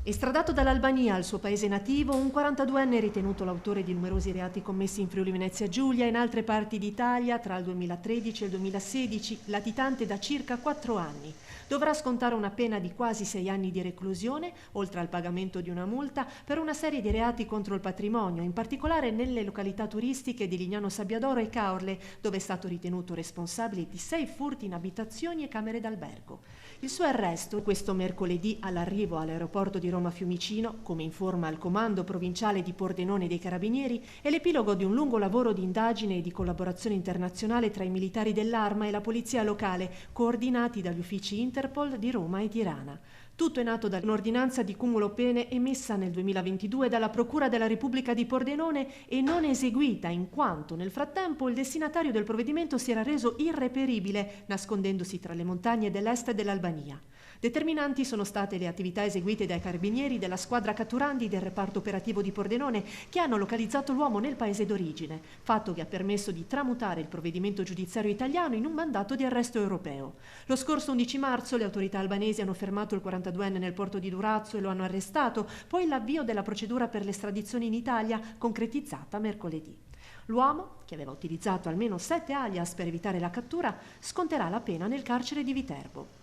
Estradato dall'Albania al suo paese nativo, un 42enne ritenuto l'autore di numerosi reati commessi in Friuli Venezia Giulia e in altre parti d'Italia tra il 2013 e il 2016, latitante da circa 4 anni. Dovrà scontare una pena di quasi 6 anni di reclusione, oltre al pagamento di una multa, per una serie di reati contro il patrimonio, in particolare nelle località turistiche di Lignano Sabbiadoro e Caorle, dove è stato ritenuto responsabile di 6 furti in abitazioni e camere d'albergo. Il suo arresto, questo mercoledì all'arrivo all'aeroporto di Roma Fiumicino, come informa il Comando Provinciale di Pordenone dei Carabinieri, è l'epilogo di un lungo lavoro di indagine e di collaborazione internazionale tra i militari dell'Arma e la polizia locale, coordinati dagli uffici Interpol di Roma e Tirana. Tutto è nato da un'ordinanza di cumulo pene emessa nel 2022 dalla Procura della Repubblica di Pordenone e non eseguita in quanto nel frattempo il destinatario del provvedimento si era reso irreperibile, nascondendosi tra le montagne dell'est dell'Albania. Determinanti sono state le attività eseguite dai carabinieri della squadra catturandi del reparto operativo di Pordenone che hanno localizzato l'uomo nel paese d'origine, fatto che ha permesso di tramutare il provvedimento giudiziario italiano in un mandato di arresto europeo. Lo scorso 11 marzo le autorità albanesi hanno fermato il 42enne nel porto di Durazzo e lo hanno arrestato, poi l'avvio della procedura per l'estradizione in Italia concretizzata mercoledì. L'uomo, che aveva utilizzato almeno 7 alias per evitare la cattura, sconterà la pena nel carcere di Viterbo.